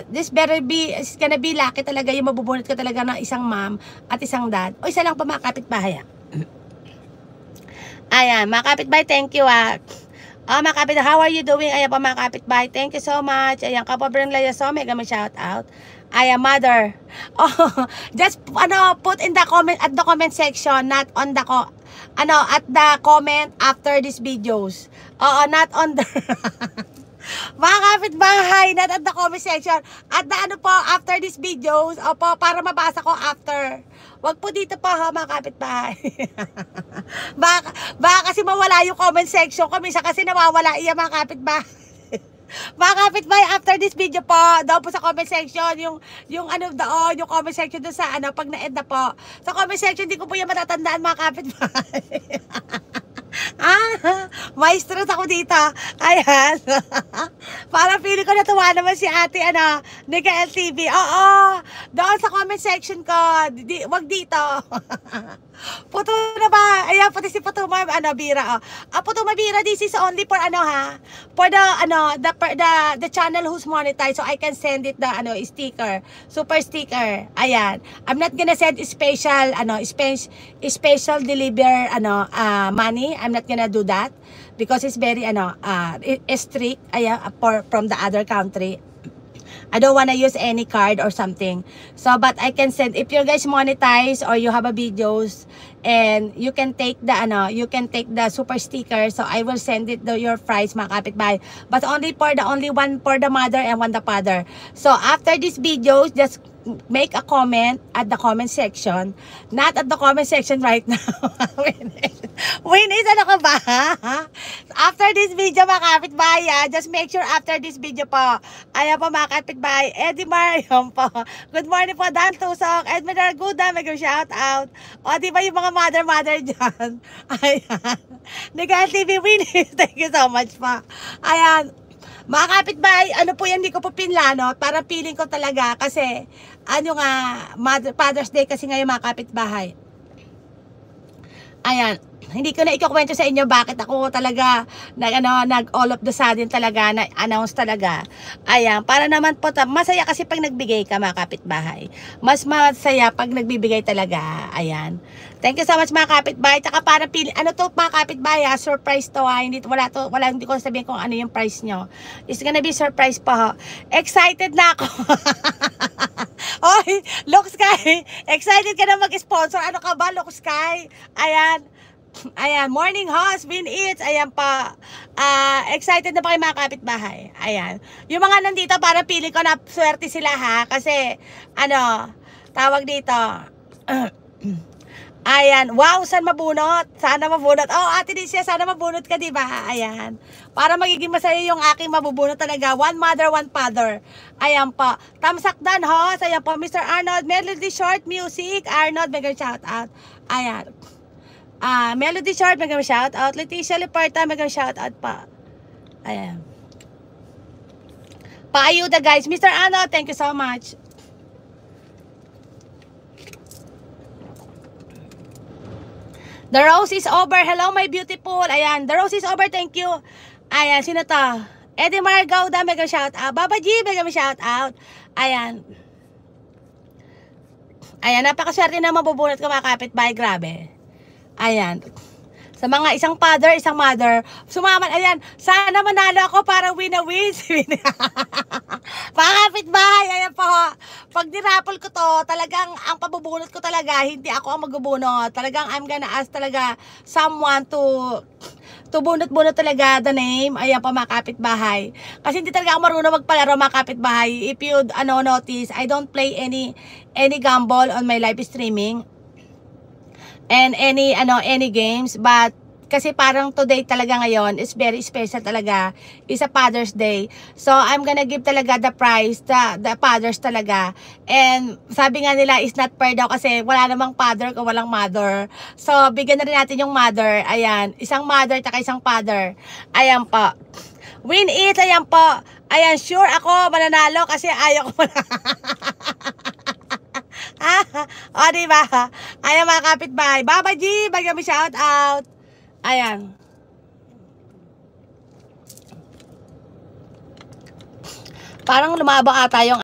this it's gonna be lucky talaga yung mabubunot ka talaga ng isang mom at isang dad. O isa lang pa mga kapitbahay. Ayan, mga kapitbahay, thank you mga kapitbahay, how are you doing? Ayan pa mga kapitbahay, thank you so much. Ayan, kapabrang layaso, mega shout out. Ayan, mother. Just put in the comment at the comment section, not on the at the comment after these videos. Not on the mga kapitbahay, not at the comment section. At the after these videos, para mabasa ko after. Wag po dito pa mga kapitbahay. baka kasi mawala yung comment section ko. Minsan kasi nawawala iya mga kapitbahay. Mga kapitbahay, after this video po, daw po sa comment section, yung comment section doon sa pag na-end na po. Sa comment section, hindi ko po yan matatandaan mga kapitbahay. Maestro ako dito. Ayan. Para feeling ko natuwa naman si ate, Nika LTV. Doon sa comment section ko. Wag dito. Puto na ba? Ayan, pati si Puto Bira. Puto Bira, this is only for for the channel who's monetized, so I can send it the sticker, super sticker. Ayan. I'm not gonna send special special deliver money. I'm not gonna do that because it's very strict from the other country. I don't want to use any card or something. So, but I can send, if you guys monetize or you have a videos and you can take the super sticker, so I will send it to your price mga kapitbahay. But only one for the mother and one the father. So, after this videos, just make a comment at the comment section. Not at the comment section right now. Win, ka ba? After this video mga kapitbahay, just make sure after this video po. Ayan po mga kapitbahay, Eddie Mariam po. Good morning po, Dan Tusok, Edmund Arguda, mega shout out. Di ba yung mga mother dyan? Ayan. Nika TV Win, thank you so much po. Ayan. Mga kapitbahay, po yan, hindi ko po pinlano. Para feeling ko talaga kasi, Father's Day kasi ngayon mga kapitbahay. Ayan. Hindi ko na ikukwento sa inyo bakit ako talaga nag all of the sudden talaga na-announce talaga. Ayan, para naman po masaya kasi pag nagbigay ka mga kapitbahay. Mas masaya pag nagbibigay talaga. Ayan. Thank you so much mga kapitbahay. Tsaka para pili to mga kapitbahay, surprise to Hindi ko sabihin kung ano yung price nyo. It's gonna be surprise pa. Excited na ako. Oy, Look Sky. Excited ka na mag-sponsor. Ano ka ba, Look Sky? Ayan. Ayan, morning host, Win Eats. Ayan pa. Excited na pa kayo mga kapitbahay. Ayan. Yung mga nandito, para pili ko na swerte sila kasi, tawag dito. Ayan. Wow, saan mabunot? Sana mabunot. Ate Dicia, sana mabunot ka, diba? Ayan. Para magiging masaya yung aking mabubunot talaga. One mother, one father. Ayan pa. Tamsakdan host. Ayan po, Mr. Arnold. Melody Short Music. Arnold, mega shout out. Ayan. Melody Short, mega shout out. Leticia Leparta, mega shout out pa. Ayan. Paayuda guys. Mr. Ano, thank you so much. The rose is over. Hello my beautiful. Ayan. The rose is over. Thank you. Ayan. Sino to? Eddie Margauda, mega shout out. Baba G, mega shout out. Ayan. Ayan. Napakaswerte na mabubunot ka mga kapitbahay. Grabe. Ayan. Sa mga isang father, isang mother, sumaman, ayan, sana manalo ako para win na win. Mga kapitbahay, ayan po. Pag nirapol ko to, talagang ang pabubunot ko talaga, hindi ako ang magbubunot. Talagang I'm gonna ask talaga someone to bunot-bunot talaga the name. Ayan po mga kapitbahay. Kasi hindi talaga ako marunong magpalaro mga kapitbahay. If you notice, I don't play any gamble on my live streaming. And any games, but kasi parang today talaga ngayon is very special talaga. It's a Father's Day. So I'm gonna give talaga the prize, the fathers talaga. And sabi nga nila is not fair daw kasi wala namang father kung walang mother. So bigyan na rin natin yung mother. Ayan, isang mother at isang father. Ayan po. Win it, ayan po. Ayan, sure ako mananalo kasi ayaw ko diba? Ayan mga kapitbahay. Baba G, bagay mo shout out. Ayan. Parang lumaba ata yung